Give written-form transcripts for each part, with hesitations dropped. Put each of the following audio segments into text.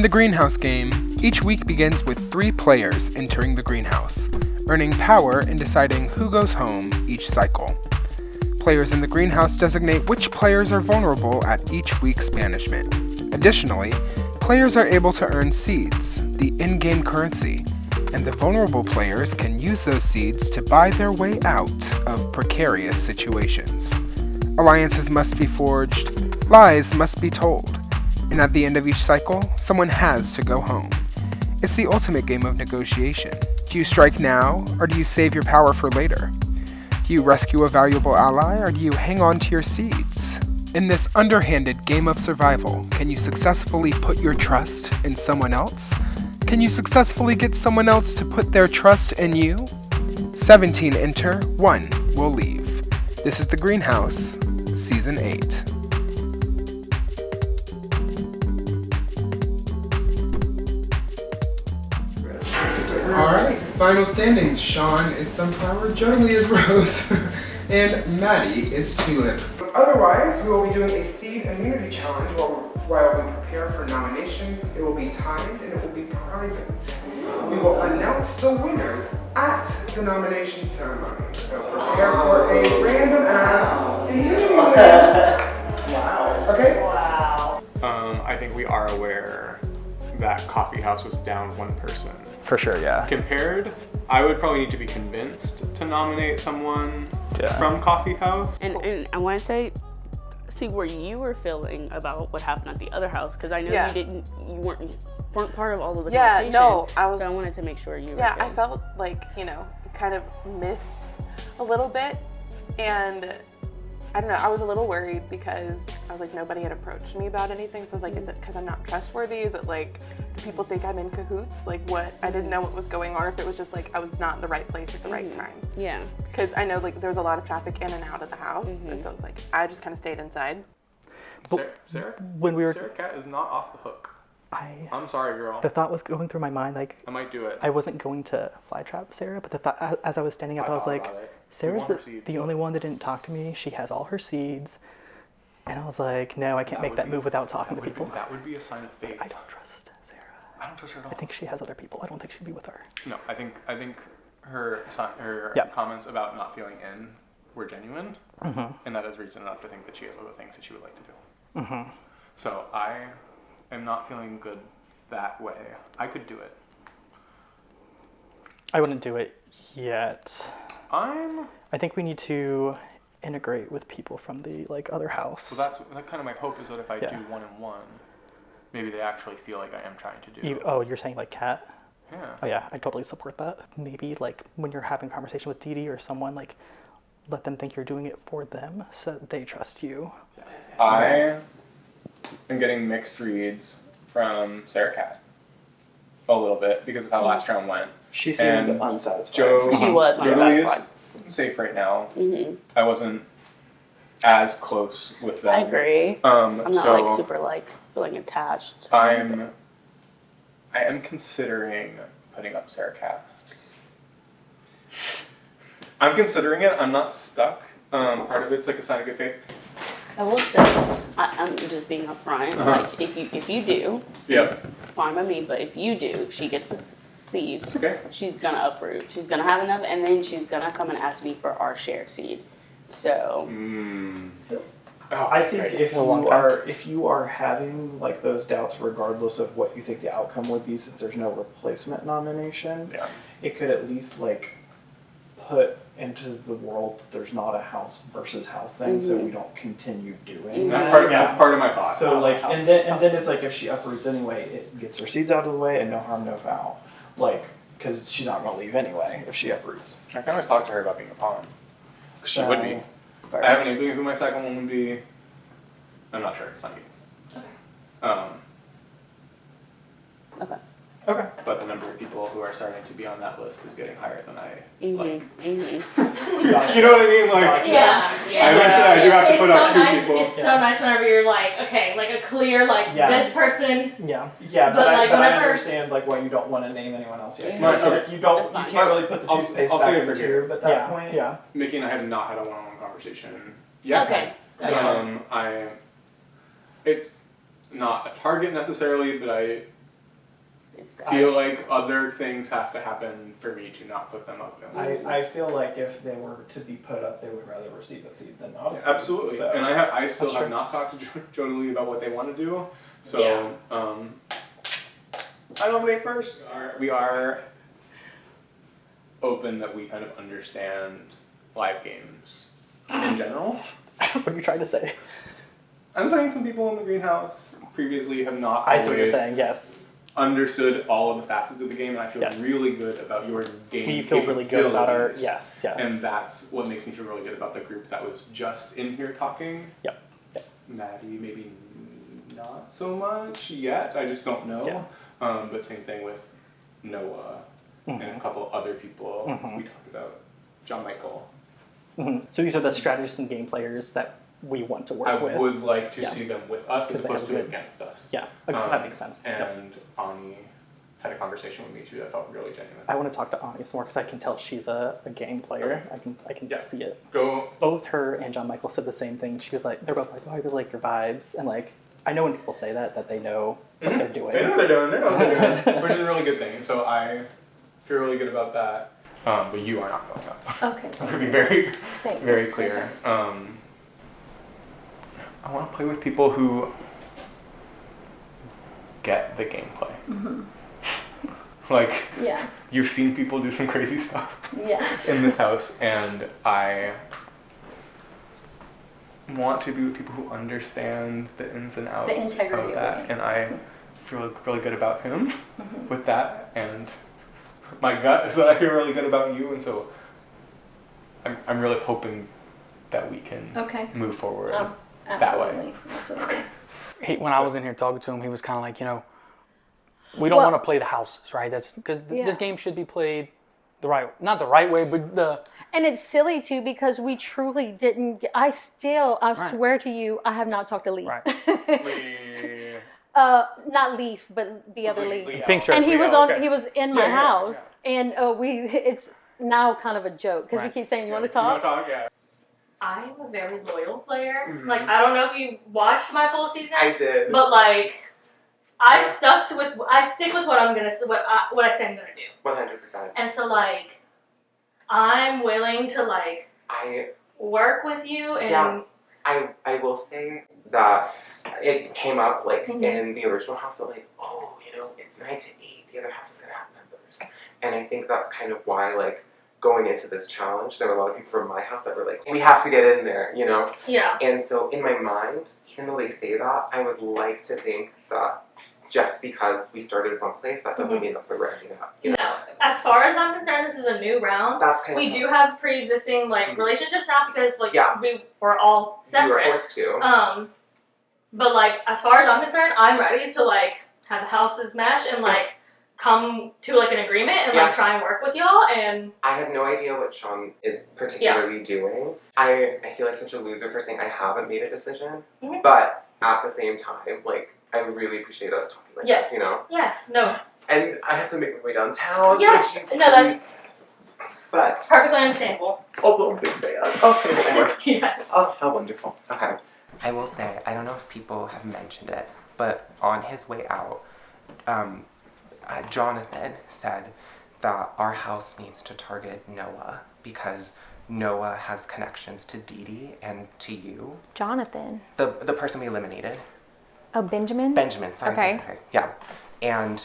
In the greenhouse game, each week begins with 3 players entering the greenhouse, earning power and deciding who goes home each cycle. Players in the greenhouse designate which players are vulnerable at each week's banishment. Additionally, players are able to earn seeds, the in-game currency, and the vulnerable players can use those seeds to buy their way out of precarious situations. Alliances must be forged, lies must be told, and at the end of each cycle, someone has to go home. It's the ultimate game of negotiation. Do you strike now, or do you save your power for later? Do you rescue a valuable ally, or do you hang on to your seeds? In this underhanded game of survival, can you successfully put your trust in someone else? Can you successfully get someone else to put their trust in you? 17 enter, 1 will leave. This is The Greenhouse, Season 8. Alright, final standings. Sean is Sunflower, Jolie is Rose, and Maddie is Tulip. Otherwise, we will be doing a seed immunity challenge while we prepare for nominations. It will be timed and it will be private. We will announce the winners at the nomination ceremony. So prepare for a random ass immunity. Wow. Okay? Wow. I think we are aware that Coffee House was down 1 person. For sure, yeah. Compared, I would probably need to be convinced to nominate someone from Coffee House. And I want to see where you were feeling about what happened at the other house, because I know you weren't part of all of the conversation. No, so I wanted to make sure you were good. I felt like, kind of missed a little bit, and I don't know, I was a little worried because I was like, nobody had approached me about anything, so I was like, is it because I'm not trustworthy? Is it like, do people think I'm in cahoots? Like what? I didn't know what was going on, or if it was just like I was not in the right place at the right time. Yeah. Because I know like there was a lot of traffic in and out of the house, and so it's like, I just kind of stayed inside. Sarah? When we were, Sarah Cat is not off the hook. I'm sorry, girl. the thought was going through my mind, like, I might do it. I wasn't going to fly trap Sarah, but the thought, as I was standing up, I was like, Sarah's want her seeds. the only one that didn't talk to me. She has all her seeds. And I was like, no, I can't make that move without talking to people. That would be a sign of faith. I don't trust Sarah. I don't trust her at all. I think she has other people. I don't think she'd be with her. No, I think her comments about not feeling in were genuine, and that is reason enough to think that she has other things that she would like to do. So I am not feeling good that way. I could do it. I wouldn't do it yet. I think we need to integrate with people from the other house. So that's kind of my hope, is that if I do 1-1, maybe they actually feel like I am trying to do. You're saying like Kat? Yeah. Oh yeah, I totally support that. Maybe when you're having a conversation with Dee Dee or someone, let them think you're doing it for them so that they trust you. I am getting mixed reads from Sarah Cat a little bit because of how last round went. She seemed unsatisfied. She was unsatisfied. Safe right now. I wasn't as close with them. I agree. I'm not super feeling attached. I am considering putting up Sarah Cat. I'm considering it. I'm not stuck. Part of it's like a sign of good faith. I will say, I'm just being upfront. If you do, fine by me. But if you do, she gets a seed. It's okay. She's gonna uproot. She's gonna have enough, and then she's gonna come and ask me for our shared seed. So. I think if you are having those doubts, regardless of what you think the outcome would be, since there's no replacement nomination, it could at least put into the world that there's not a house versus house thing, so we don't continue doing that. That's part of my thought. So and then it's if she uproots anyway, it gets her seeds out of the way and no harm, no foul. Because she's not going to leave anyway if she uproots. I can always talk to her about being a pawn. She would be. I have an inkling who my second one would be. I'm not sure. It's not you. Okay. Okay. But the number of people who are starting to be on that list is getting higher than I like. Gotcha. You know what I mean? Yeah. Eventually I do have to put up 2 people. It's so nice whenever you're a clear, this person. Yeah, but I whenever... understand why you don't want to name anyone else yet. Right, so you can't really put the toothpaste back in the tube at that point. Yeah. Mickey and I have not had a one-on-one conversation yet. Okay. Gotcha. It's not a target necessarily, but it's feel like other things have to happen for me to not put them up. I feel like if they were to be put up, they would rather receive a seed than not a seed. Absolutely. So, and I still That's have true. not talked to Jodalee about what they want to do. So, Yeah. I nominate first. We are open that we kind of understand live games in general. What are you trying to say? I'm saying some people in the greenhouse previously have not I see what you're always saying. Yes. understood all of the facets of the game, and I feel Yes. really good about your game. We feel really good about our capabilities. yes. And that's what makes me feel really good about the group that was just in here talking. Yep. Maddie, maybe not so much yet. I just don't know. Yeah. But same thing with Noah and a couple other people. We talked about John Michael. So these are the strategists and game players that we want to work I with. would like to Yeah. see them with us as 'Cause they opposed have to good- against us. Yeah, that makes sense. Yep. And Ani had a conversation with me too that felt really genuine. I want to talk to Ani some more because I can tell she's a game player. I can Yeah. see it. Go. Both her and John Michael said the same thing. She was like, they're both like, oh, I really like your vibes, and like, I know when people say that they know what they're doing. They know what they're doing. They know what they're doing, which is a really good thing. And so I feel really good about that. But you are not going up. Okay. To be very, Thank you. very clear. I want to play with people who get the gameplay. Like, Yeah. you've seen people do some crazy stuff Yes. in this house, and I want to be with people who understand the ins and outs The integrity of of that, it. and I feel really good about him with that, and my gut is that I feel really good about you, and so I'm really hoping that we can Okay. move forward that way. Absolutely. Absolutely. When I was in here talking to him, he was kind of like, we don't Well- want to play the houses, right? That's because Yeah. this game should be played not the right way, but And it's silly too because we truly didn't. I swear to you, I have not talked to Lee. right. Not Leaf, but the other Lee. Pink shirt. And he was okay. he was in my house, and it's now kind of a joke because we Right. keep saying, "You want to You wanna talk?" talk? Yeah. I'm a very loyal player. Like, I don't know if you watched my full season. I did. But like, I stick with what I'm gonna what I say I'm gonna do. 100%. And so like, I'm willing to like I work with you and Yeah. I will say that it came up like in the original house that like, oh, it's 9 to 8, the other house is gonna have members. And I think that's kind of why like going into this challenge, there were a lot of people from my house that were like, we have to get in there, Yeah. And so in my mind, even though they say that, I would like to think that just because we started in one place, that doesn't mean that's where we're ending up. No. As far as I'm concerned, this is a new round. That's kind We of do have pre-existing like relationships now because like Yeah. we were all you were separate. forced to. But like as far as I'm concerned, I'm ready to like have the houses mesh and like come to like an agreement and Yeah. like try and work with y'all and I have no idea what Sean is particularly doing. I feel like such a loser for saying I haven't made a decision, but at the same time, like, I really appreciate us talking like yes. this, Yes. No. And I have to make my way downtown. so Yes. she's- No, that's But perfectly understandable. also a big fan. Okay, Yes. oh, how wonderful. Okay. I will say, I don't know if people have mentioned it, but on his way out, Jonathan said that our house needs to target Noah because Noah has connections to Dee Dee and to you. Jonathan. The person we eliminated. Oh, Benjamin. Benjamin, sorry. Okay. Sorry. Yeah. And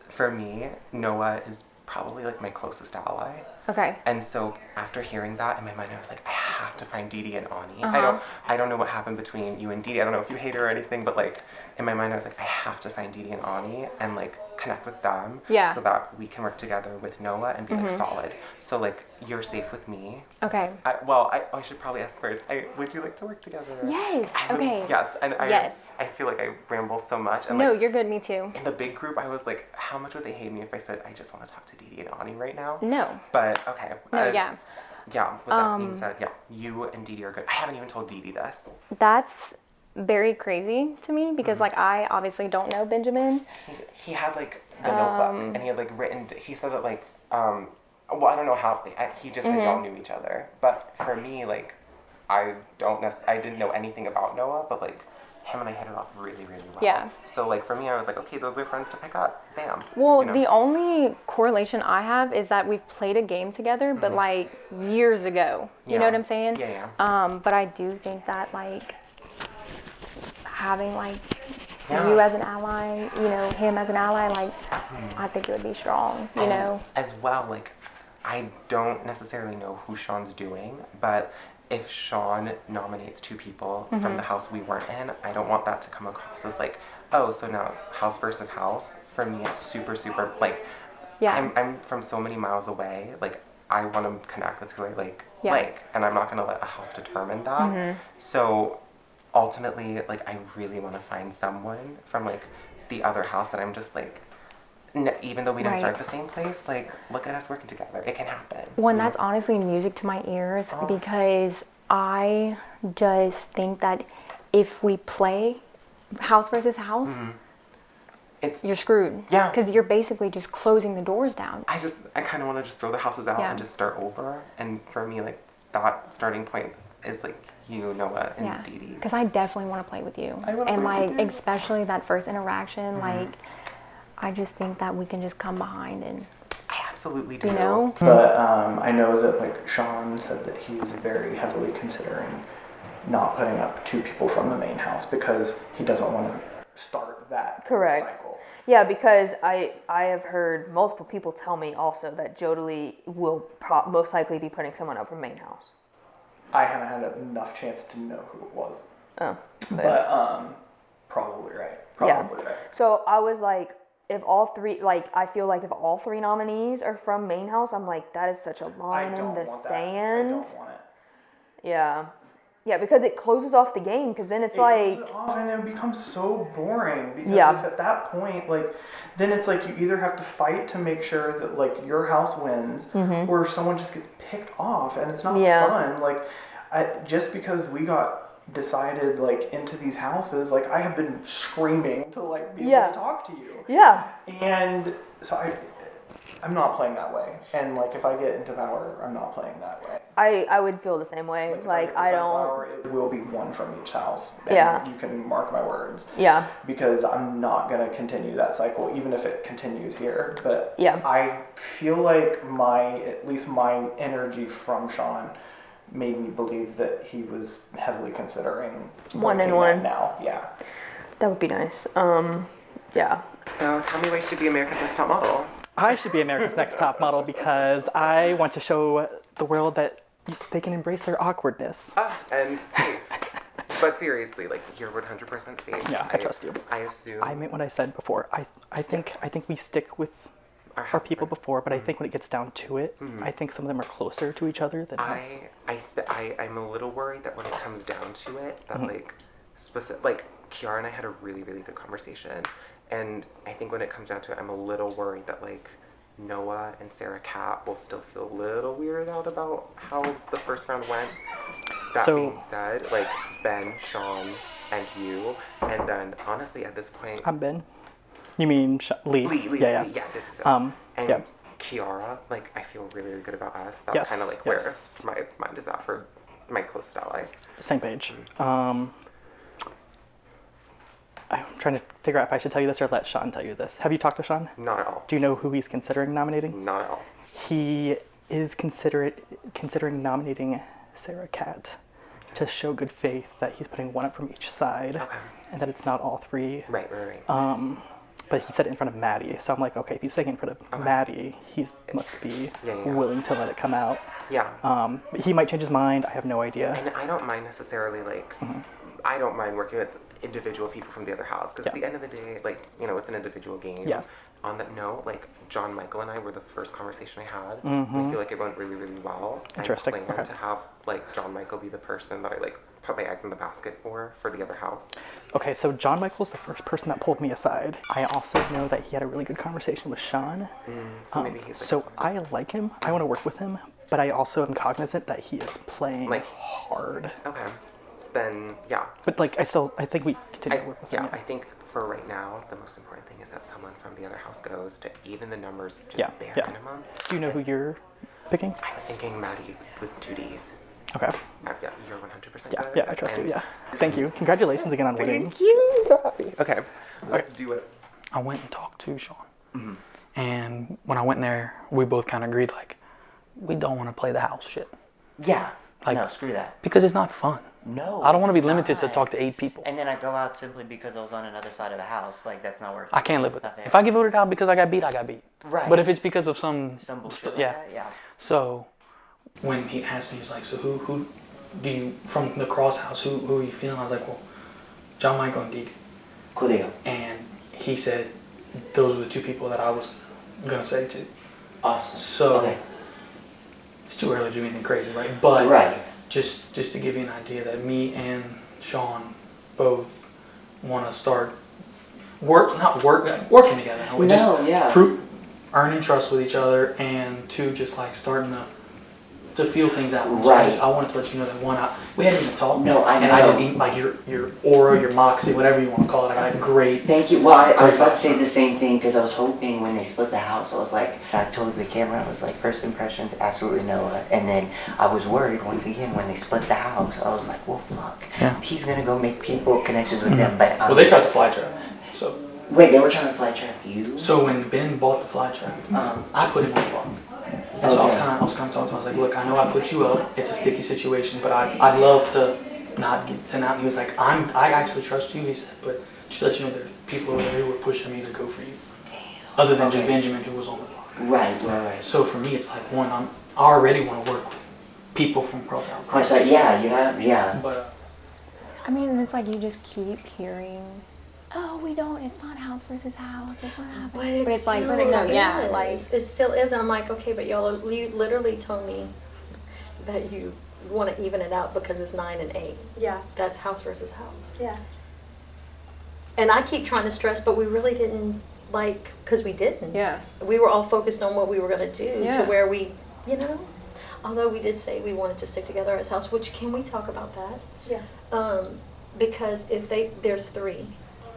for me, Noah is probably like my closest ally. Okay. And so after hearing that in my mind, I was like, I have to find Dee Dee and Ani. Uh-huh. I don't know what happened between you and Dee Dee. I don't know if you hate her or anything, but like in my mind, I was like, I have to find Dee Dee and Ani and like connect with them. Yeah. So that we can work together with Noah and be like solid. So like you're safe with me. Okay. I should probably ask first. Would you like to work together? Yes. Okay. Yes. And Yes. I feel like I ramble so much. And No, like, you're good. Me too. in the big group, I was like, how much would they hate me if I said I just want to talk to Dee Dee and Ani right now? No. But okay. No. Yeah. Yeah. With that being said, yeah, you and Dee Dee are good. I haven't even told Dee Dee this. That's very crazy to me because like I obviously don't know Benjamin. He had like the notebook and he had like written. He said that like well, I don't know how. He just said y'all knew each other. But for me, like I didn't know anything about Noah, but like him and I hit it off really, really well. Yeah. So like for me, I was like, okay, those are friends to pick up. Bam. Well, you know? the only correlation I have is that we've played a game together, but like years ago. You know what I'm saying? Yeah. But I do think that like having like you as an ally, you know, him as an ally, like I think it would be strong. You know. As well, like I don't necessarily know who Sean's doing, but if Sean nominates 2 people from the house we weren't in, I don't want that to come across as like, oh, so now it's house versus house. For me, it's super, super, like, I'm from so many miles away. Like, I want to connect with who I like, and I'm not going to let a house determine that. So, ultimately, like, I really want to find someone from, like, the other house that I'm just, like, even though we didn't start the same place, like, look at us working together. It can happen. Well, and that's honestly music to my ears because I just think that if we play house versus house, you're screwed. Yeah. Because you're basically just closing the doors down. I kind of want to just throw the houses out and just start over. And for me, like, that starting point is, like, you, Noah, and Dee Dee. Because I definitely want to play with you. And, like, especially that first interaction, like, I just think that we can just come behind and... I absolutely do. You know? But I know that, like, Sean said that he's very heavily considering not putting up 2 people from the main house because he doesn't want to start that cycle. Yeah, because I have heard multiple people tell me also that Jodalie will most likely be putting someone up from main house. I haven't had enough chance to know who it was. Oh. But probably right. Probably right. So I was like, if all 3, like, I feel like if all 3 nominees are from main house, I'm like, that is such a line in the sand. I don't want it. Yeah. Yeah, because it closes off the game, because then it's like... Closes it off and it becomes so boring, because if at that point, like, then it's like you either have to fight to make sure that, like, your house wins, or someone just gets picked off, and it's not fun. Like, just because we got decided, like, into these houses, like, I have been screaming to, like, be able to talk to you. Yeah. And so I'm not playing that way. And, like, if I get into power, I'm not playing that way. I would feel the same way. Like I don't... It will be 1 from each house. And you can mark my words. Yeah. Because I'm not going to continue that cycle, even if it continues here. But I feel like at least my energy from Sean made me believe that he was heavily considering 1-1 now. Yeah. That would be nice. Yeah. So tell me why you should be America's Next Top Model. I should be America's Next Top Model because I want to show the world that they can embrace their awkwardness. And safe. But seriously, like, you're 100% safe. Yeah, I trust you. I assume. I meant what I said before. I think we stick with our people before, but I think when it gets down to it, I think some of them are closer to each other than us. I'm a little worried that when it comes down to it, that like Kiara and I had a really, really good conversation, and I think when it comes down to it, I'm a little worried that like Noah and Sarah Cat will still feel a little weirded out about how the first round went. That being said, like Ben, Sean, and you, and then honestly at this point, I'm Ben. You mean Lee? Lee. Yeah. Yes. And Kiara, like I feel really, really good about us. That's kind of like where my mind is at for my closest allies. Same page. I'm trying to figure out if I should tell you this or let Sean tell you this. Have you talked to Sean? Not at all. Do you know who he's considering nominating? Not at all. He is considering nominating Sarah Cat to show good faith that he's putting one up from each side, and that it's not all 3. Right. But he said it in front of Maddie, so I'm like, okay, if he's saying it in front of Maddie, he must be willing to let it come out. Yeah. He might change his mind. I have no idea. And I don't mind necessarily like, I don't mind working with individual people from the other house, because at the end of the day, like, you know, it's an individual game. Yeah. On that note, like John Michael and I were the first conversation I had. I feel like it went really, really well. Interesting. I plan to have like John Michael be the person that I like put my eggs in the basket for the other house. Okay, so John Michael's the first person that pulled me aside. I also know that he had a really good conversation with Sean. So maybe he's like so I like him. I want to work with him, but I also am cognizant that he is playing like hard. Okay. Then yeah. But like I think we continue to work with him. I think for right now, the most important thing is that someone from the other house goes to even the numbers to bare minimum. Do you know who you're picking? I was thinking Maddie with 2 Ds. Okay. Yeah, you're 100% Yeah, good. yeah, I trust you. Yeah. Thank you. Congratulations again on winning. Thank you. So happy. Okay, let's do it. I went and talked to Sean, and when I went in there, we both kind of agreed like, we don't want to play the house shit. Yeah. Like, no, screw that. Because it's not fun. No. I don't want to be limited to talk to 8 people. And then I go out simply because I was on another side of the house. Like, that's not working. I can't live with that. If I get voted out because I got beat, I got beat. Right. But if it's because of some bullshit like yeah. that, yeah. So when he asked me, he was like, so who do you, from the Cross House, who are you feeling? I was like, well, John Michael and Dee Dee. Cool deal. And he said those were the 2 people that I was going to say to. Awesome. So it's too early to do anything crazy, right? But just to give you an idea that me and Sean both want to start working together. Earning trust with each other, and 2, just like starting to feel things out. Right. So I wanted to let you know that we hadn't even talked. No, I know. And I just eat like your aura, your moxie, whatever you want to call it. I got great. Thank you. Well, I was about to say the same thing because I was hoping when they split the house, I was like, I told the camera, I was like, first impressions, absolutely Noah. And then I was worried once again when they split the house. I was like, well, fuck. Yeah. He's gonna go make connections with them. But well, they tried to fly trap. So. Wait, they were trying to fly trap you? So when Ben bought the fly trap, I put him on the block. And so I was kind of talking to him. I was like, look, I know I put you up. It's a sticky situation, but I'd love to not get sent out. And he was like, I actually trust you. He said, but just to let you know, there's people over there who were pushing me to go for you. Damn. Other than just Benjamin, who was on the block. Right. So for me, it's like I already want to work with people from Cross House. Yeah. But I mean, it's like you just keep hearing, oh, it's not house versus house, it's not happening. But it's like, it still is. And I'm like, okay, but you literally told me that you want to even it out because it's 9 and 8. Yeah. That's house versus house. Yeah. And I keep trying to stress, but we really didn't because we didn't. Yeah. We were all focused on what we were going to do Yeah. to where we, although we did say we wanted to stick together as house, which can we talk about that? Yeah. Because there's 3.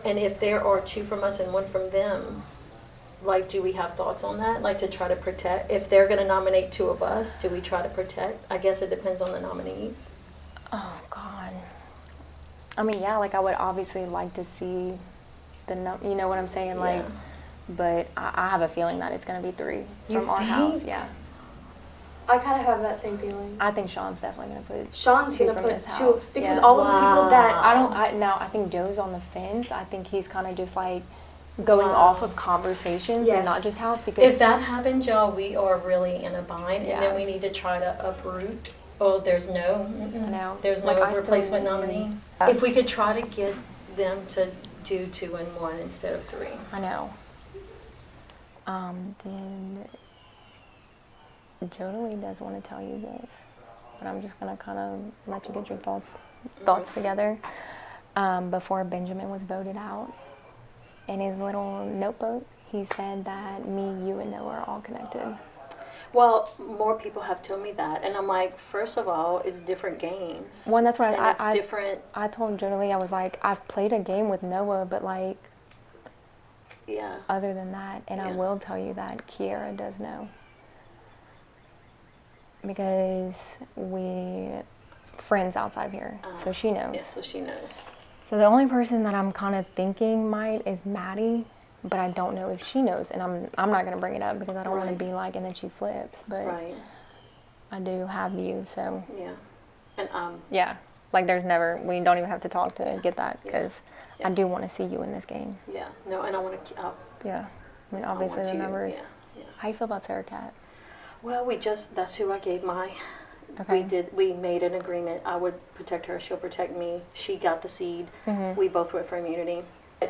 And if there are 2 from us and 1 from them, do we have thoughts on that? To try to protect, if they're going to nominate 2 of us, do we try to protect? I guess it depends on the nominees. Oh, God. I mean, yeah, I would obviously like to see you know what I'm saying? But I have a feeling that it's going to be 3 from our house. Yeah. I kind of have that same feeling. I think Sean's definitely going to put Sean's 2 going to from put his 2 house. because all of the people that I think Joe's on the fence. I think he's kind of just going off of conversations and not just house because if that happens, y'all, we are really in a bind, and then we need to try to uproot. Oh, there's no replacement nominee. If we could try to get them to do 2 and 1 instead of 3. I know. Jodie does want to tell you this, but I'm just gonna kind of let you get your thoughts together. Before Benjamin was voted out, in his little notebook, he said that me, you, and Noah are all connected. Well, more people have told me that, and I'm like, first of all, it's different games. Well, that's what it's different. I told Jodie, I was like, I've played a game with Noah, but other than that, and I will tell you that Kiera does know. Because we friends outside of here, so she knows. Yeah, so she knows. So the only person that I'm kind of thinking might is Maddie, but I don't know if she knows, and I'm not gonna bring it up because I don't want to be and then she flips. But I do have you, so and there's never we don't even have to talk to get that because I do want to see you in this game. Yeah, no, and I want to. I mean, obviously the numbers. How you feel about Sarah Cat? Well, that's who I gave my, we made an agreement. I would protect her, she'll protect me. She got the seed. Mm-hmm. We both went for immunity.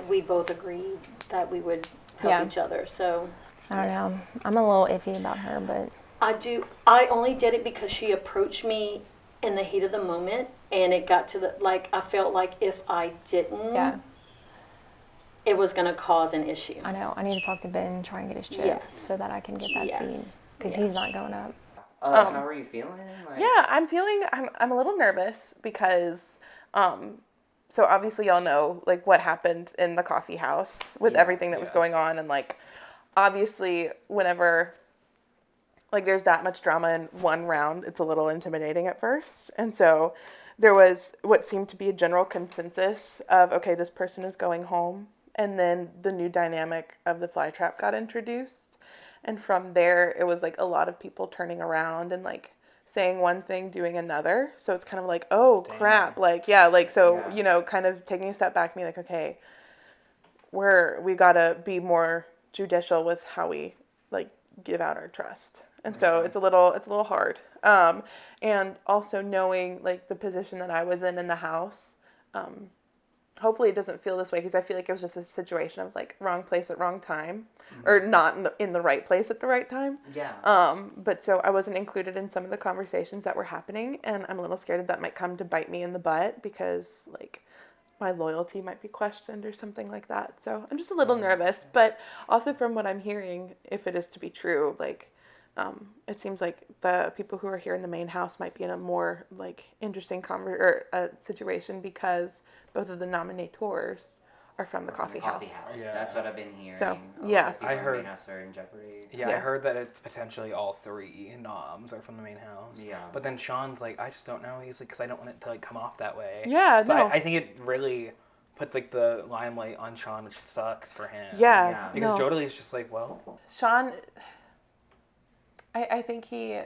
We both agreed that we would help each other, so. I don't know. I'm a little iffy about her, but. I only did it because she approached me in the heat of the moment, and it got to I felt like if I didn't, it was going to cause an issue. I know. I need to talk to Ben and try and get his chip so that I can get that seed. Because he's not going up. How are you feeling? I'm a little nervous because, so obviously y'all know, what happened in the coffee house with everything that was going on. And, obviously, whenever like there's that much drama in one round, it's a little intimidating at first. And so there was what seemed to be a general consensus of, okay, this person is going home. And then the new dynamic of the fly trap got introduced. And from there, it was like a lot of people turning around and like saying one thing, doing another. So it's kind of like, oh, crap. Like, yeah, like, so, you know, kind of taking a step back, being like, okay, we got to be more judicial with how we like give out our trust. And so it's a little hard. And also knowing like the position that I was in the house, hopefully it doesn't feel this way, because I feel like it was just a situation of like wrong place at wrong time, or not in the right place at the right time. Yeah. But so I wasn't included in some of the conversations that were happening, and I'm a little scared that might come to bite me in the butt, because like my loyalty might be questioned or something like that. So I'm just a little nervous, but also from what I'm hearing, if it is to be true, like it seems like the people who are here in the main house might be in a more like interesting situation, because both of the nominators are from the coffee house. Yeah. That's what I've been hearing. So yeah, I heard are in jeopardy. Yeah, I heard that it's potentially all 3 noms are from the main house. Yeah. But then Sean's like, I just don't know. He's like, because I don't want it to like come off that way. Yeah. So no. I think it really puts like the limelight on Sean, which sucks for him. Yeah. Because Jodelie's just like, well, Sean, I think he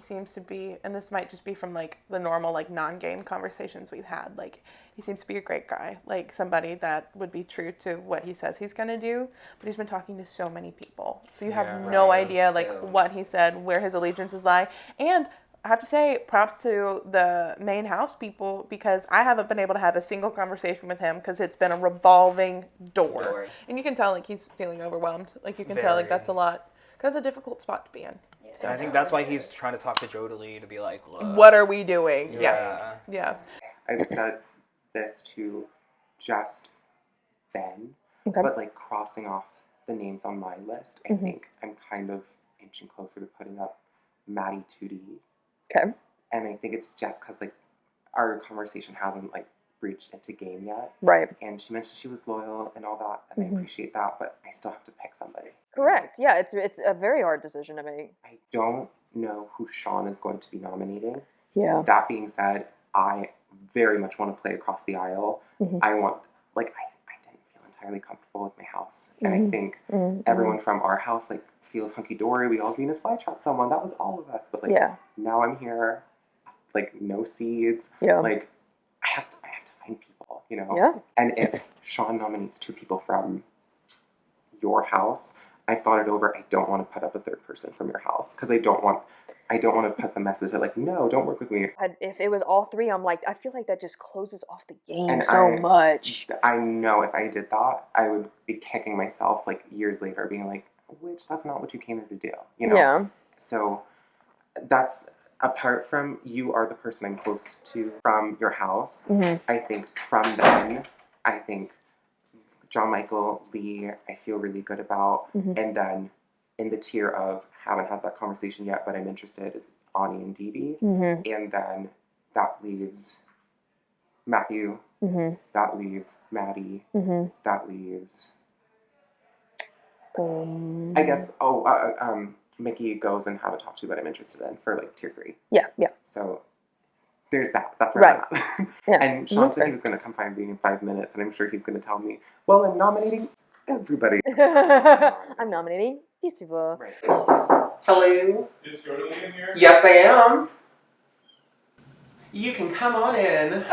seems to be, and this might just be from like the normal like non-game conversations we've had, like he seems to be a great guy, like somebody that would be true to what he says he's going to do, but he's been talking to so many people, so you have no idea like what he said, where his allegiances lie. And I have to say props to the main house people, because I haven't been able to have a single conversation with him, because it's been a revolving door. And you can tell like he's feeling overwhelmed, like you can tell like that's a lot, because it's a difficult spot to be in. So I think that's why he's trying to talk to Jodelie to be like, look, what are we doing? Yeah. I've said this to just Ben, but like crossing off the names on my list, I think I'm kind of inching closer to putting up Maddie 2Ds. Okay. And I think it's just because like our conversation hasn't like breached into game yet. Right. And she mentioned she was loyal and all that, and I appreciate that, but I still have to pick somebody. Correct. Yeah, it's a very hard decision to make. I don't know who Sean is going to be nominating. Yeah. That being said, I very much want to play across the aisle. I want, like, I didn't feel entirely comfortable with my house. And I think everyone from our house, like, feels hunky-dory. We all Venus flytrap someone. That was all of us. But, like, now I'm here, like, no seeds. Yeah. Like, I have to find people, you know? Yeah. And if Sean nominates 2 people from your house, I've thought it over. I don't want to put up a 3rd person from your house, because I don't want to put the message that like, no, don't work with me. If it was all 3, I'm like, I feel like that just closes off the game and much. I know if I did that, I would be kicking myself like years later, being like, which that's not what you came here to do, you know? Yeah. So that's, apart from you are the person I'm closest to from your house, I think from then, I think John Michael, Lee, I feel really good about. And then in the tier of haven't had that conversation yet, but I'm interested, is Ani and Dee. And then that leaves Matthew. That leaves Maddie. That leaves, I guess, Mickey goes and haven't talked to, but I'm interested in for like tier 3. Yeah. So there's that. That's where I'm at. Yeah. And Sean said he was going to come find me in 5 minutes, and I'm sure he's going to tell me, well, I'm nominating everybody. I'm nominating these people. Right. Hello? Is Jodelie in here? Yes, I am. You can come on in.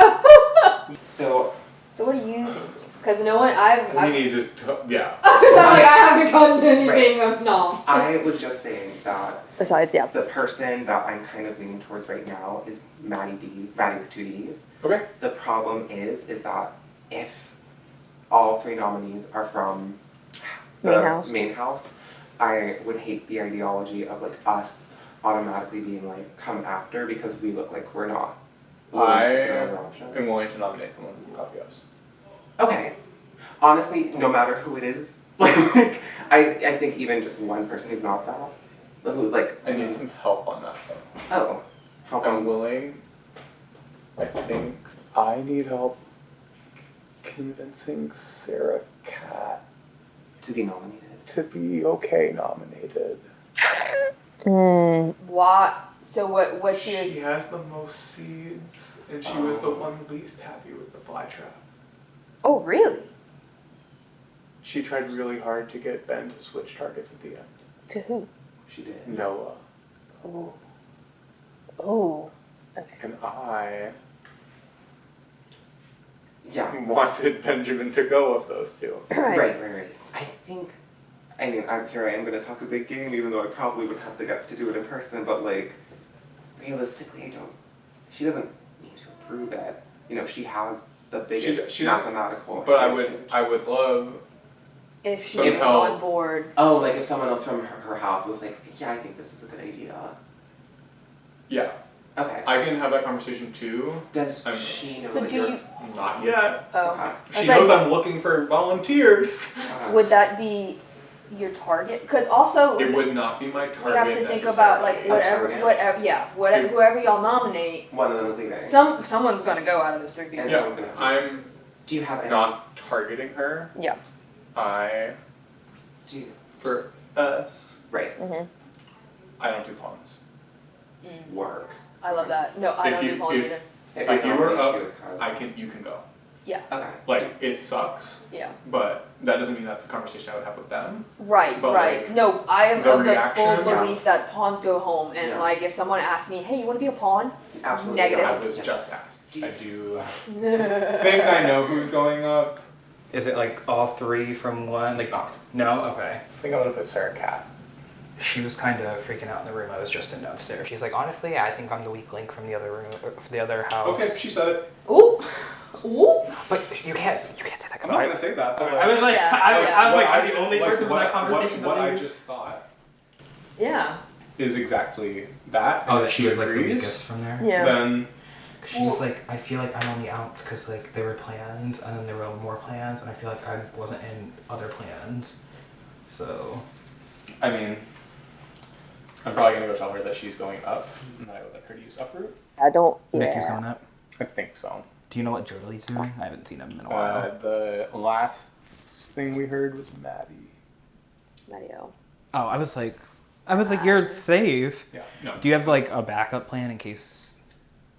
So what do you think? Because no one, We need to, yeah. So I haven't gotten anything of noms. I was just saying that Besides, the person that I'm kind of leaning towards right now is Maddie with 2 Ds. Okay. The problem is that if all 3 nominees are from the main house, I would hate the ideology of like us automatically being like come after because we look like we're not. I am willing to nominate someone from Coffee House. Okay. Honestly, no matter who it is, like I think even just one person who's not that, who like I need some help on that though. Oh, help. I'm willing. I think I need help convincing Sarah Cat to be nominated. To be nominated. Why? So what's your... She has the most seeds, and she was the one least happy with the fly trap. Oh, really? She tried really hard to get Ben to switch targets at the end. To who? She did. Noah. Oh. Oh. Okay. And I Yeah. wanted Benjamin to go with those two. Right. I think, I mean, I'm going to talk a big game, even though I probably would have the guts to do it in person, but like, realistically, she doesn't need to prove it. You know, she has the biggest she mathematical. But I would love if she was on board. Oh, like if someone else from her house was like, yeah, I think this is a good idea. Yeah. Okay. I can have that conversation too. Does she know So that do you're... you... Not yet. Oh. She knows I'm looking for volunteers. Would that be your target? Because also... It would not be my target. You have to think about like whatever, whoever y'all nominate. One of them is leaving. Someone's gonna go out of those three people. And Yeah, someone's gonna... I'm Do you have any... not targeting her. Yeah. For us. Right. Mm-hmm. I don't do pawns. Work. I love that. No, I don't do pawns either. If you were up, you can go. Yeah. Okay. Like, it sucks. Yeah. But that doesn't mean that's the conversation I would have with them. Right, But right. like, No, I am the of the reaction- full belief that pawns go home, and Yeah. like if someone asks me, "Hey, you want to be a pawn?" Absolutely. Negative. I was just asked. I do think I know who's going up. Is it like all three from one? Like, no? Okay. I think I'm gonna put Sarah Cat. She was kind of freaking out in the room I was just in upstairs. She's like, honestly, I think I'm the weak link from the other room, or the other house. Okay, she said it. Ooh. Ooh. But you can't say that. I'm not gonna say that. But I was like, I'm like the only person in what, that conversation. What I just thought Yeah. is exactly that. Oh, and that if she was like the agrees, weakest from there. Yeah. Then Cause she's just like, I feel like I'm on the outs because like they were planned and then there were more plans and I feel like I wasn't in other plans. So, I mean, I'm probably gonna go tell her that she's going up, and then I would like her to use uproot. I don't. Mickey's going up. I think so. Do you know what Jodie's doing? I haven't seen him in a while. The last thing we heard was Maddie. Mario. Oh, I was like, you're safe. Yeah. No. Do you have like a backup plan in case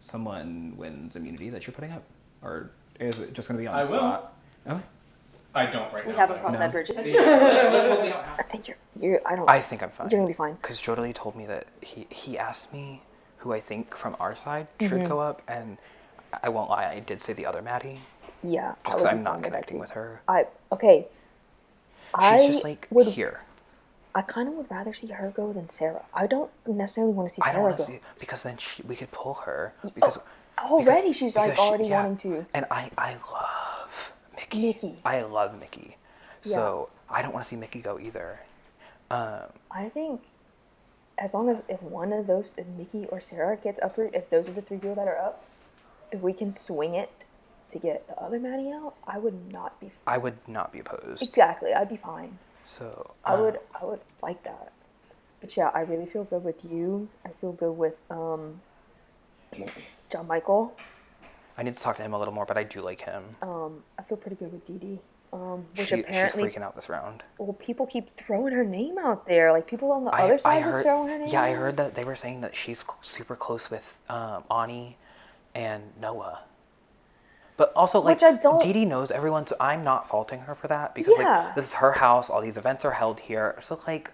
someone wins immunity that you're putting up, or is it just gonna be on the spot? Oh. I don't right now. We haven't crossed that bridge. I think you're. I think I'm fine. You're gonna be fine. Because Jodie told me that he asked me who I think from our side should go up, and I won't lie, I did say the other Maddie. Yeah. Just because I'm not connecting with her. Okay. She's just like here. I kind of would rather see her go than Sarah. I don't necessarily want to see I don't Sarah want go. to see because then we could pull her because already she's like already wanting to. And I love Mickey. I love Mickey. So I don't want to see Mickey go either. I think as long as if one of those, if Mickey or Sarah gets uproot, if those are the three people that are up, if we can swing it to get the other Maddie out, I would not be opposed. Exactly, I'd be fine. So I would like that. But yeah, I really feel good with you. I feel good with John Michael. I need to talk to him a little more, but I do like him. I feel pretty good with Dee Dee. Which She's apparently freaking out this round. Well, people keep throwing her name out there. Like people on the other side is throwing her name. Yeah, I heard that they were saying that she's super close with Ani and Noah. But also, like, Dee Dee knows everyone, so I'm not faulting her for that because, like, this is her house. All these events are held here. So, like,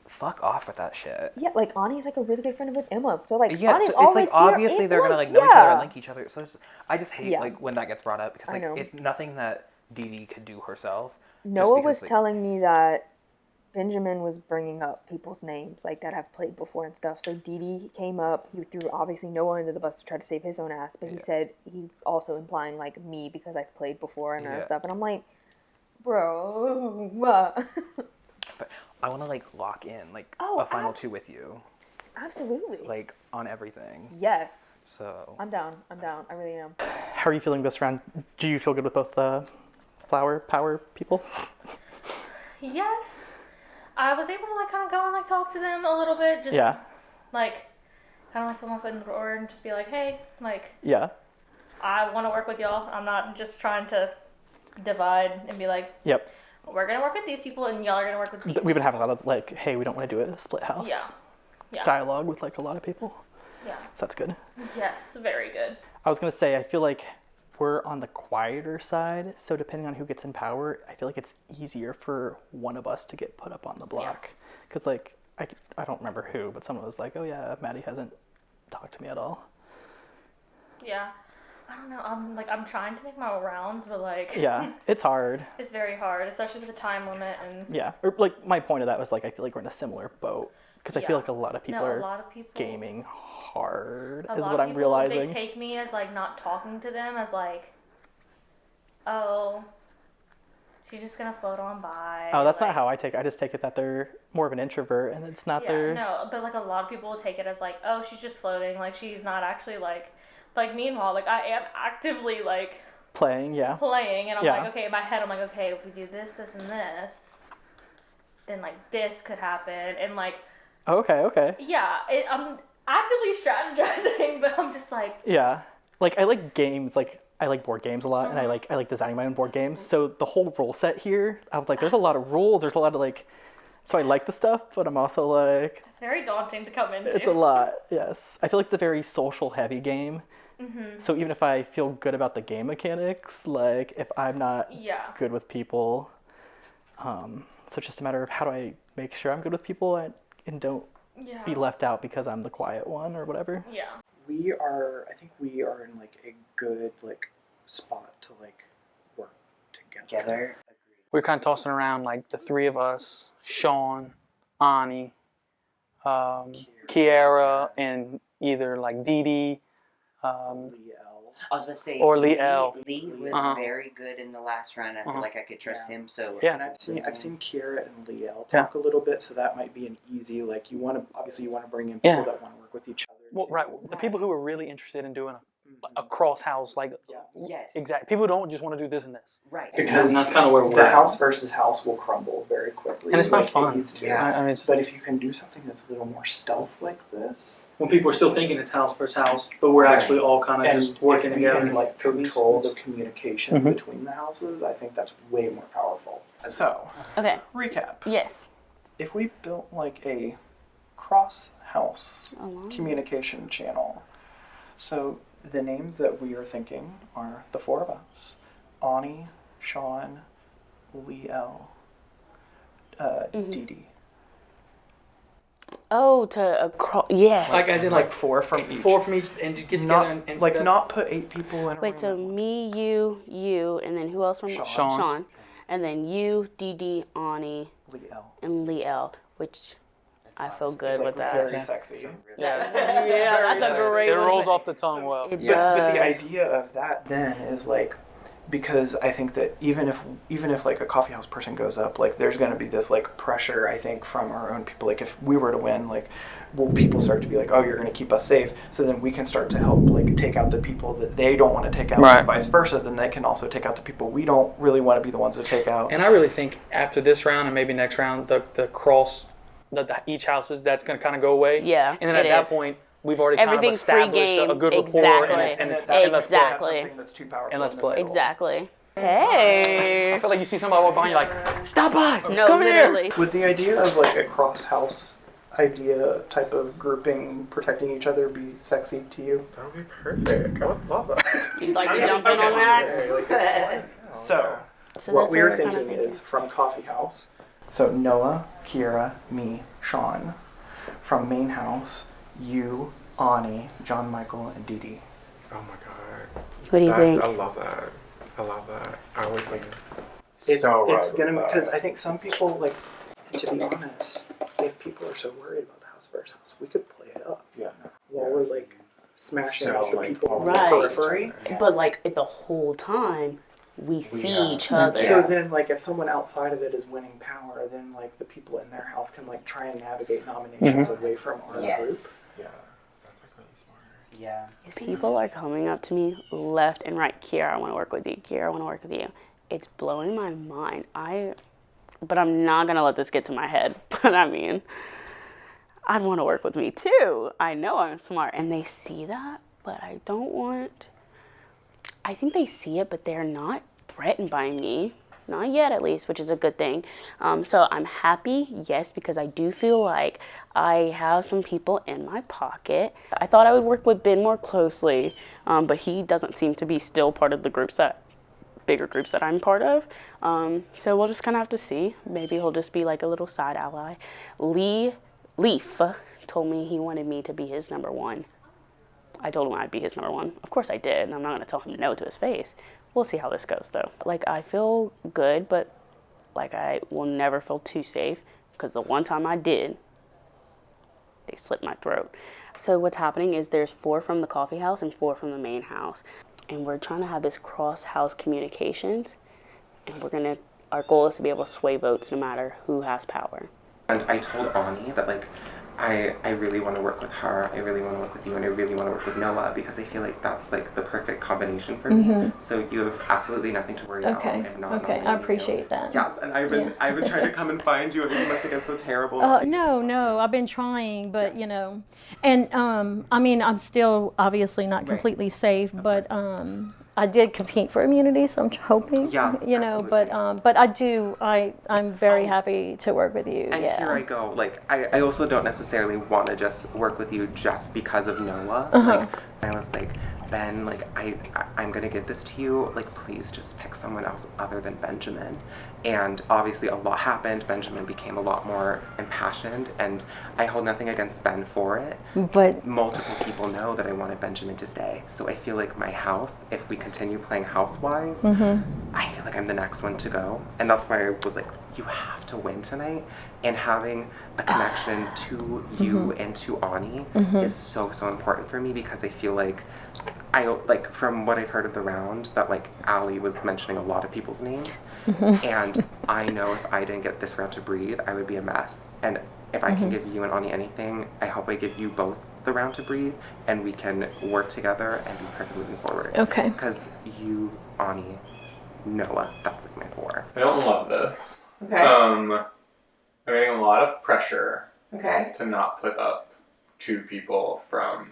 fuck off with that shit. Yeah, like, Ani's, like, a really good friend with Emma. So, like, yeah, Ani's so always it's, like, obviously they're going to, like, know each other and like each other. So I just hate, like, when that gets brought up because, like, it's nothing that Dee Dee could do herself. Noah was telling me that Benjamin was bringing up people's names, like, that have played before and stuff. So Dee Dee came up. He threw, obviously, Noah under the bus to try to save his own ass. But he said he's also implying, like, me because I've played before and stuff. And I'm like, bro. But I want to, like, lock in, like, a final two with you. Absolutely. Like, on everything. Yes. So. I'm down. I really am. How are you feeling this round? Do you feel good with both the flower power people? Yes. I was able to like kind of go and like talk to them a little bit, just like kind of like put my foot in the door and just be like, hey, like I want to work with y'all. I'm not just trying to divide and be like, we're gonna work with these people and y'all are gonna work with these. We've been having a lot of like, hey, we don't want to do a split house. Yeah. dialogue with like a lot of people. Yeah. So that's good. Yes, very good. I was gonna say, I feel like we're on the quieter side, so depending on who gets in power, I feel like it's easier for one of us to get put up on the block. Because like, I don't remember who, but someone was like, oh yeah, Maddie hasn't talked to me at all. Yeah. I don't know. I'm trying to make my rounds, but like. Yeah, it's hard. It's very hard, especially with the time limit and. Yeah, or like my point of that was like I feel like we're in a similar boat because I feel like a lot of people are gaming hard. Is what I'm realizing. They take me as like not talking to them as like, oh, she's just gonna float on by. Oh, that's like, not how I take it. I just take it that they're more of an introvert and it's not their. No, but like a lot of people will take it as like, oh, she's just floating. Like she's not actually like. Like, meanwhile, like, I am actively, like... Playing, and I'm like, okay, in my head, I'm like, okay, if we do this, this, and this, then, like, this could happen, and, like... Okay. Yeah, I'm actively strategizing, but I'm just like... Yeah. Like, I like games, like, I like board games a lot, and I like designing my own board games, so the whole rule set here, I was like, there's a lot of rules, there's a lot of, like... So I like the stuff, but I'm also like... It's very daunting to come into. It's a lot, yes. I feel like it's a very social-heavy game. Mm-hmm. So even if I feel good about the game mechanics, like if I'm not good with people, so it's just a matter of how do I make sure I'm good with people and don't be left out because I'm the quiet one or whatever. Yeah. I think we are in like a good like spot to like work together. We're kind of tossing around like the three of us, Sean, Ani, Kiara, and either like Dee Dee. I was about to say, or Lee-El. Lee was very good in the last round. I feel like I could trust him. So and I've seen Kiara and Lee-El talk a little bit, so that might be an easy like you want to bring in people that want to work with each other. Well, right, the people who are really interested in doing a cross house exactly. People don't just want to do this and this. Right. Because that's kind of where we're the at. house versus house will crumble very quickly. And it's not fun. I mean, but if you can do something that's a little more stealth like this. When people are still thinking it's house versus house, but we're actually all kind of just working together. And like control the communication between the houses, I think that's way more powerful. So, recap. Yes. If we built like a cross-house communication channel, so the names that we are thinking are the four of us: Ani, Sean, Lee-El, Dee Dee. Oh, to across, yes. Like as in like four from each. 4 from each, and get together and like not put 8 people in a room. Wait, so me, you, and then who else from Sean. And then you, Dee Dee, Ani, Lee-El. And Lee-El, which I feel good with that. Very sexy. Yeah, that's a great one. It rolls off the tongue well. But the idea of that then is like, because I think that even if like a coffee house person goes up, like there's going to be this like pressure, I think, from our own people. Like if we were to win, like will people start to be like, oh, you're going to keep us safe, so then we can start to help like take out the people that they don't want to take out, and vice versa. Then they can also take out the people we don't really want to be the ones to take out. And I really think after this round and maybe next round, the cross, each houses, that's going to kind of go away. Yeah, and then at that point, we've already kind of established a good rapport, and let's play. Something that's too powerful. And let's play. Exactly. Hey. I feel like you see somebody walk by and you're like, stop by, no, come literally. here. Would the idea of like a cross-house idea type of grouping, protecting each other, be sexy to you? That would be perfect. I would love that. You'd like to jump in on that? So what we are thinking is from Coffee House, so Noah, Kiara, me, Sean. From Main House, you, Ani, John Michael, and Dee Dee. Oh my god. What do you think? I love that. I would think it's gonna, because I think some people, like, to be honest, if people are so worried about the house versus house, we could play it up. Yeah. While we're like smashing out the people on the Right. periphery. But like the whole time we see each other. So then, like, if someone outside of it is winning power, then like the people in their house can like try and navigate nominations away from our group. Yeah. That's like really smart. Yeah. People are coming up to me left and right. Kiara, I want to work with you. Kiara, I want to work with you. It's blowing my mind. But I'm not gonna let this get to my head. But I mean, I'd want to work with me too. I know I'm smart, and they see that, but I don't want. I think they see it, but they're not threatened by me. not yet at least, which is a good thing. So I'm happy, yes, because I do feel like I have some people in my pocket. I thought I would work with Ben more closely, but he doesn't seem to be still part of the bigger groups that I'm part of. So we'll just kind of have to see. Maybe he'll just be like a little side ally. Leaf told me he wanted me to be his number one. I told him I'd be his number one. Of course I did, and I'm not going to tell him no to his face. We'll see how this goes, though. Like, I feel good, but, like, I will never feel too safe, because the one time I did, they slit my throat. So what's happening is there's 4 from the coffee house and 4 from the main house, and we're trying to have this cross-house communications, and our goal is to be able to sway votes no matter who has power. And I told Ani that, like, I really want to work with her, I really want to work with you, and I really want to work with Noah, because I feel like that's like the perfect combination for me. So you have absolutely nothing to worry about. Okay, I appreciate that. Yes, and I've been trying to come and find you, and you must think I'm so terrible. No, I've been trying, but you know, and I mean, I'm still obviously not completely safe, but I did compete for immunity, so I'm hoping, you know, but I'm very happy to work with you. And here I go, like, I also don't necessarily want to just work with you just because of Noah. Like, I was like, Ben, like, I'm going to give this to you, like, please just pick someone else other than Benjamin. And obviously a lot happened. Benjamin became a lot more impassioned, and I hold nothing against Ben for it. But multiple people know that I wanted Benjamin to stay. So I feel like my house, if we continue playing Housewives, I feel like I'm the next one to go. And that's why I was like, you have to win tonight. And having a connection to you and to Ani is so important for me, because I feel like from what I've heard of the round, that like Ali was mentioning a lot of people's names, and I know if I didn't get this round to breathe, I would be a mess. And if I can give you and Ani anything, I hope I give you both the round to breathe, and we can work together and be perfect moving forward. Okay. Because you, Ani, Noah, that's like my 4. I don't love this. Okay. I'm getting a lot of pressure. Okay. To not put up 2 people from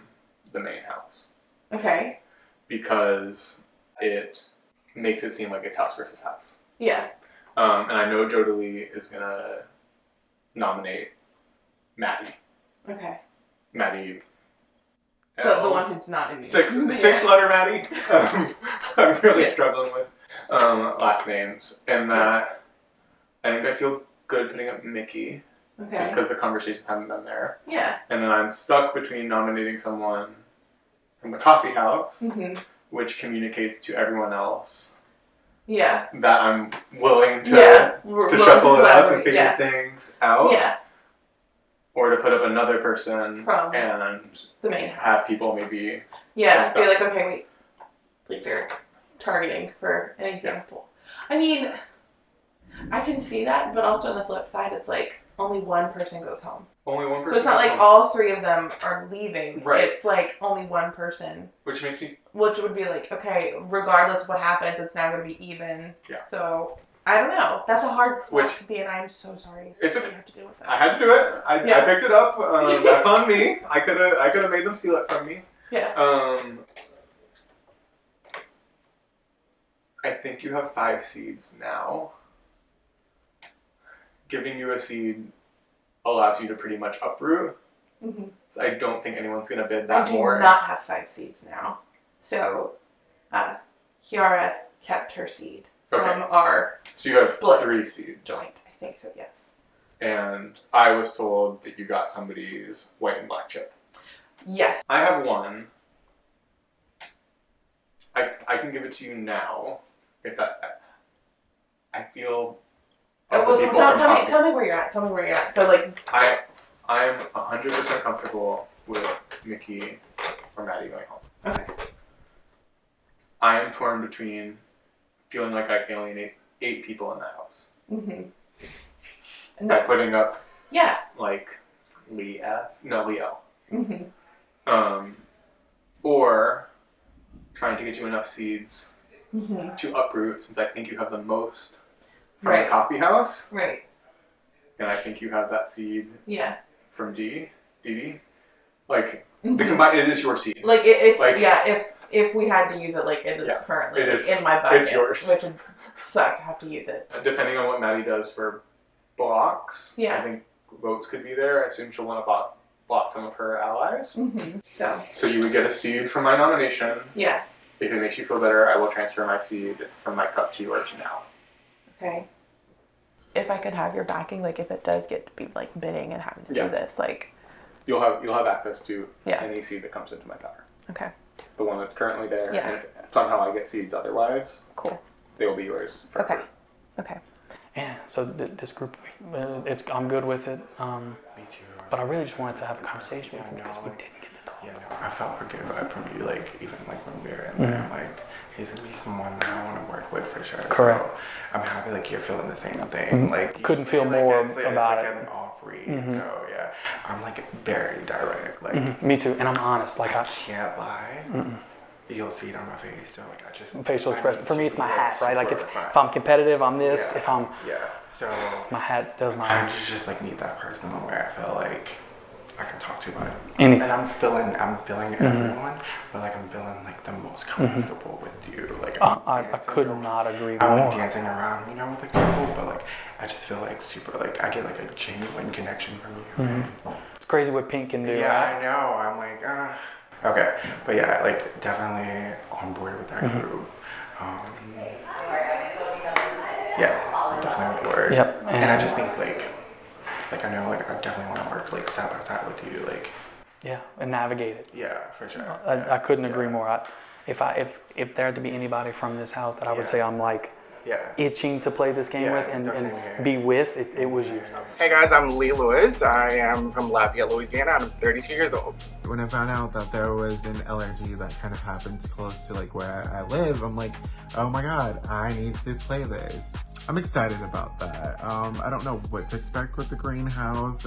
the main house. Okay. Because it makes it seem like it's house versus house. Yeah. And I know Jodalee is gonna nominate Maddie. Okay. Maddie. The one who's not in. 6-letter Maddie. I'm really struggling with last names, and that I think I feel good putting up Mickey. Okay. Just because the conversations haven't been there. Yeah. And then I'm stuck between nominating someone from the coffee house, which communicates to everyone else. Yeah. That I'm willing to shuffle it up and figure things out. Yeah. Or to put up another person from and the main have house. people maybe. Yeah. Be like, okay, wait. Like they're targeting for an example. I mean, I can see that, but also on the flip side, it's like only one person goes home. Only one person. So it's not like all 3 of them are leaving. Right. It's like only one person. Which makes me. Which would be like, okay, regardless of what happens, it's now going to be even. Yeah. So I don't know. That's a hard spot to be in. I'm so sorry. It's okay. You have to deal with that. I had to do it. I picked it up. That's on me. I could have made them steal it from me. Yeah. I think you have 5 seeds now. Giving you a seed allows you to pretty much uproot. So I don't think anyone's going to bid that more. I do not have 5 seeds now. So, Kiara kept her seed from our So you have split 3 seeds. Joint. I think so, yes. And I was told that you got somebody's white and black chip. Yes. I have 1. I can give it to you now. If that, I feel. Tell me where you're at. Tell me where you're at. So like. I'm 100% comfortable with Mickey or Maddie going home. Okay. I am torn between feeling like I can alienate 8 people in the house. By putting up. Yeah. Like Lee L. Or trying to get you enough seeds to uproot, since I think you have the most from the coffee house. Right. And I think you have that seed. Yeah. From Dee. Like the combined, it is your seed. Like if we had to use it, like it is currently in my bucket. It's yours. Which suck to have to use it. Depending on what Maddie does for blocks, yeah. I think votes could be there. I assume she'll want to block some of her allies. Mm-hmm. So you would get a seed from my nomination. Yeah. If it makes you feel better, I will transfer my seed from my cup to yours now. Okay. If I could have your backing, like if it does get to be like bidding and having to do this, like you'll have access to any seed that comes into my power. Okay. The one that's currently there, and if somehow I get seeds otherwise, cool. They will be yours forever. Okay. Yeah. So this group, I'm good with it. Me too. But I really just wanted to have a conversation with him because we didn't get to talk. Yeah, no, I felt pretty good from you, like even like when we were in there, like he's gonna be someone that I want to work with for sure. Correct. So I'm happy like you're feeling the same thing. Like couldn't feel more about it. An off read. So yeah, I'm like very direct. Like me too, and I'm honest. Like I can't lie. You'll see it on my face. So like I just facial expression. For me, it's my hat, right? Like if I'm competitive, I'm this. Yeah. If I'm so my hat does my. I just like need that person where I feel like I can talk to about anything. And I'm feeling everyone, but like I'm feeling like the most comfortable with you. Like I could not agree more. I'm dancing around, with like people, but like I just feel like super like I get like a genuine connection from you. It's crazy what Pink can do. Yeah, right? I know. I'm like, okay, but yeah, like definitely on board with that group. Yeah, definitely on board. Yep. And I just think like I know like I definitely want to work like side by side with you, like. Yeah, and navigate it. Yeah, for sure. I couldn't agree more. If there had to be anybody from this house that I would say I'm like itching to play this game with and be with, it was you. Hey guys, I'm Lee Lewis. I am from Lafayette, Louisiana. I'm 32 years old. When I found out that there was an LRG that kind of happened close to like where I live, I'm like, oh my god, I need to play this. I'm excited about that. I don't know what to expect with the greenhouse.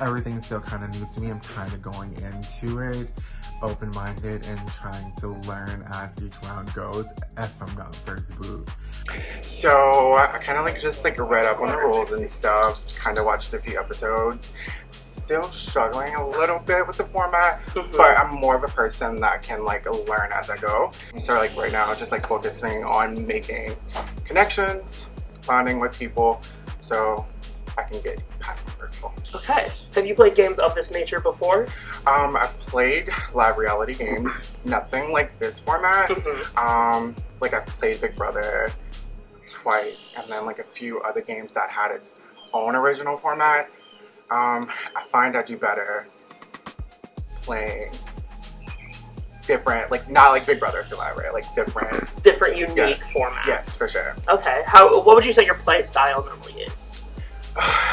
Everything's still kind of new to me. I'm kind of going into it open-minded and trying to learn as each round goes if I'm not first boot. So I kind of like just like read up on the rules and stuff, kind of watched a few episodes. Still struggling a little bit with the format, but I'm more of a person that can like learn as I go. So like right now, just like focusing on making connections, bonding with people, so I can get past my first goal. Okay. Have you played games of this nature before? I've played live reality games, nothing like this format. Like I've played Big Brother twice, and then like a few other games that had its own original format. I find I do better playing different, like not like Big Brother still right? Like different unique formats. Yes, for sure. Okay. What would you say your play style normally is?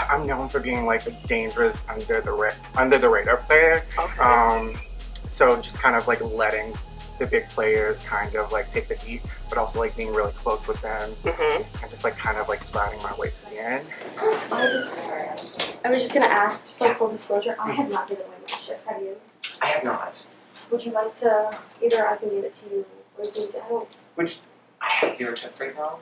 I'm known for being like a dangerous under the radar player. Okay. So just kind of like letting the big players kind of like take the heat, but also like being really close with them and just like kind of like sliding my way to the end. I was just gonna ask, just like full disclosure, I have not given away my ship. Have you? I have not. Would you like to? Either I can give it to you, or you can. I don't. I have 0 chips right now.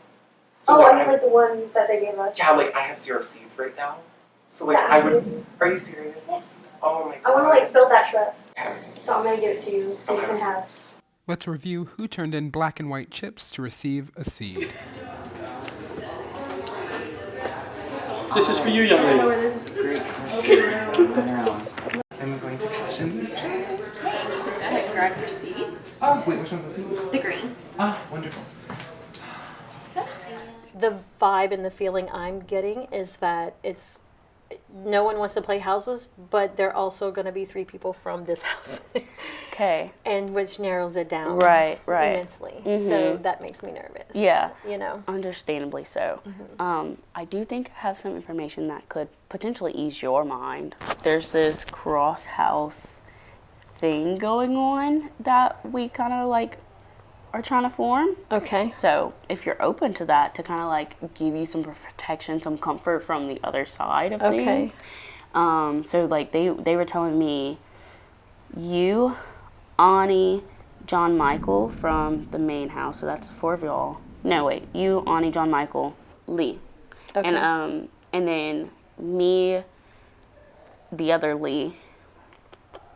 So I mean like the one that they gave us. Yeah, like I have 0 seeds right now. So like I would. Are you serious? Yes. Oh my god. I want to like build that trust. So I'm gonna give it to you so you can have. Let's review who turned in black and white chips to receive a seed. This is for you, young lady. I'm going to cash in these chips. Go ahead, grab your seed. Oh, wait, which one's the seed? The green. Ah, wonderful. The vibe and the feeling I'm getting is that no one wants to play houses, but there are also going to be 3 people from this house. Okay. And which narrows it down right. immensely. So that makes me nervous. Yeah. You know. Understandably so. I do think I have some information that could potentially ease your mind. There's this cross house thing going on that we kind of like are trying to form. Okay. So if you're open to that, to kind of like give you some protection, some comfort from the other side of things. So like they were telling me, you, Ani, John Michael from the main house. So that's 4 of y'all. No wait, you, Ani, John Michael, Lee, and then me, the other Lee,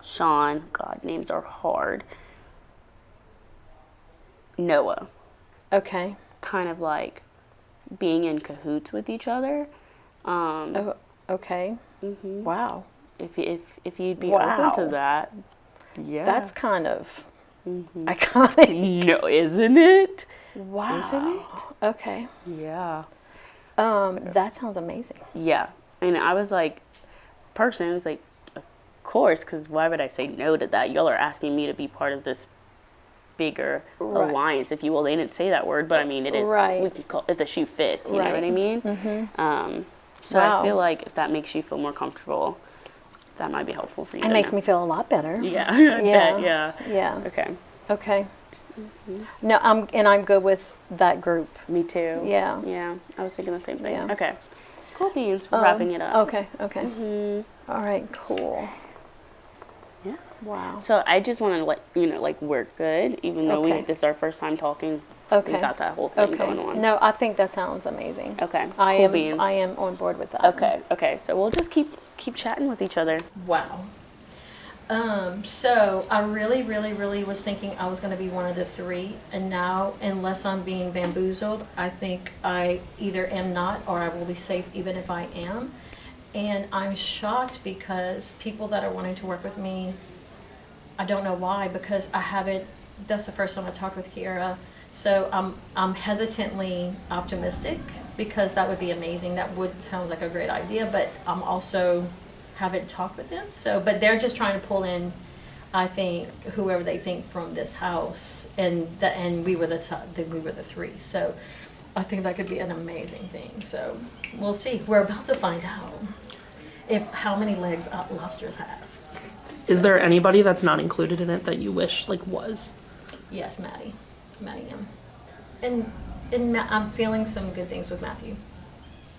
Sean. God, names are hard. Noah. Okay. kind of like being in cahoots with each other. Okay. Mm-hmm. Wow. If you'd be open to that, yeah. That's kind of iconic. No, isn't it? Wow. Isn't it? Okay. Yeah. That sounds amazing. Yeah. And I was like, personally, I was like, of course, because why would I say no to that? Y'all are asking me to be part of this bigger alliance, if you will. They didn't say that word, but I mean, it is. Right. We can call if the shoe fits. You know what I mean? Mm-hmm. So I feel like if that makes you feel more comfortable, that might be helpful for you. It makes me feel a lot better. Yeah. Yeah. Okay. Mm-hmm. No, I'm good with that group. Me too. Yeah. Yeah. I was thinking the same thing. Yeah. Okay. Cool beans. We're wrapping it up. Okay. Mm-hmm. All right. Cool. Yeah. Wow. So I just want to let you know, like, we're good, even though this is our first time talking. Okay. We got that whole thing going on. No, I think that sounds amazing. Okay. I am on board with that. Okay. So we'll just keep chatting with each other. Wow. So I really was thinking I was going to be one of the three, and now, unless I'm being bamboozled, I think I either am not or I will be safe even if I am. And I'm shocked because people that are wanting to work with me, I don't know why, because that's the first time I talked with Kiera. So I'm hesitantly optimistic because that would be amazing. Sounds like a great idea, but I'm also haven't talked with them. So, but they're just trying to pull in, I think, whoever they think from this house, and we were the three. So, I think that could be an amazing thing. So, we'll see. We're about to find out how many legs lobsters have. Is there anybody that's not included in it that you wish was? Yes, Maddie M. And I'm feeling some good things with Matthew.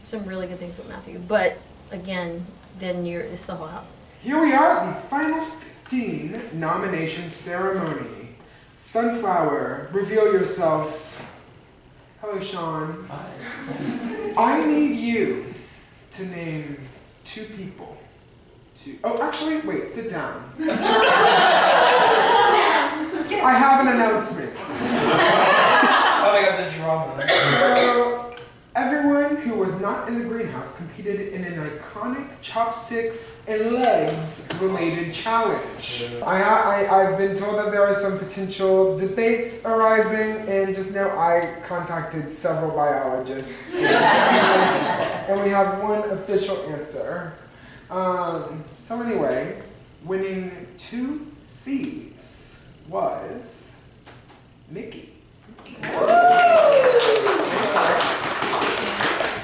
Some really good things with Matthew. But again, then it's the whole house. Here we are at the final 15 nomination ceremony. Sunflower, reveal yourself. Hello, Sean. Hi. I need you to name 2 people. Oh, actually, wait, sit down. I have an announcement. Oh my god, the drama. So, everyone who was not in the greenhouse competed in an iconic chopsticks and legs related challenge. I've been told that there are some potential debates arising, and just know I contacted several biologists. And we have one official answer. So anyway, winning 2 seeds was Mickey.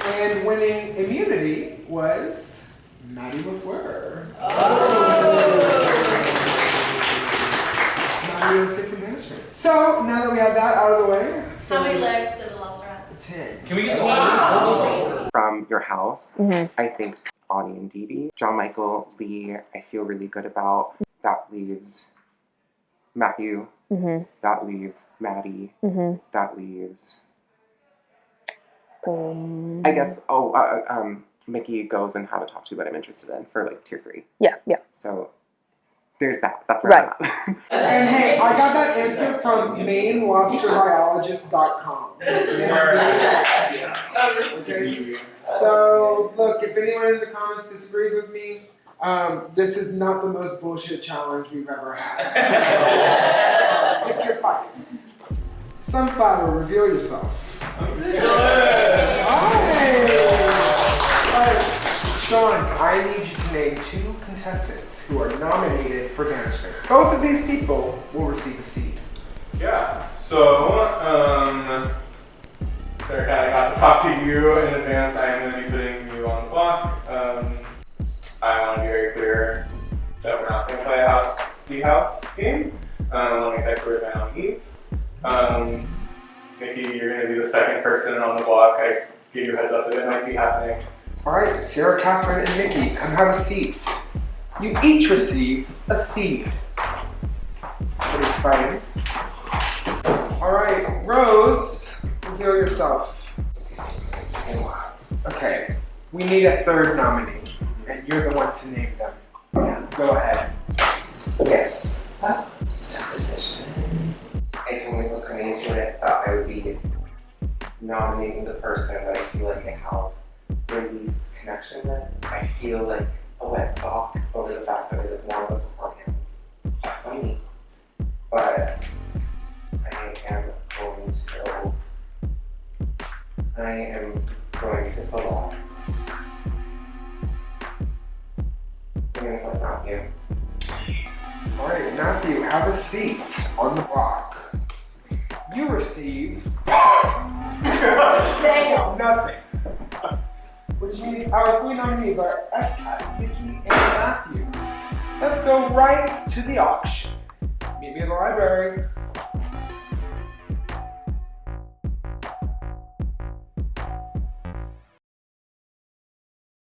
And winning immunity was Maddie LaFleur. Maddie was safe from banishment. So now that we have that out of the way. How many legs does a lobster have? 10. Can we get to From your house, I think Ani and Dee. John Michael, Lee, I feel really good about. That leaves Matthew. That leaves Maddie. That leaves... I guess, Mickey goes and have a talk to that I'm interested in for tier 3. Yeah. So there's that. That's where I'm at. And hey, I got that answer from MaineLobsterBiologist.com. Okay. So look, if anyone in the comments disagrees with me, this is not the most bullshit challenge we've ever had. Pick your fights. Sunflower, reveal yourself. Alright, Sean, I need you to name 2 contestants who are nominated for banishment. Both of these people will receive a seed. Yeah, so, Sarah, I got to talk to you in advance. I am going to be putting you on the block. I want to be very clear that we're not going to play a house game. I want to make that clear to my nominees. Mickey, you're going to be the second person on the block. I give you a heads up that it might be happening. Alright, Sarah, Catherine, and Mickey, come have a seat. You each receive a seed. Pretty exciting. Alright, Rose, reveal yourself. Okay, we need a 3rd nominee, and you're the one to name them. Yeah, go ahead. Yes. It's a tough decision. I told myself coming into it, thought I would be nominating the person that I feel like I have the least connection with. I feel like a wet sock over the fact that I did more of it beforehand. That's on me. But I am going to select. I'm going to select Matthew. Alright, Matthew, have a seat on the block. You receive nothing. Which means our 3 nominees are S-Cat, Nikki, and Matthew. Let's go right to the auction. Meet me in the library.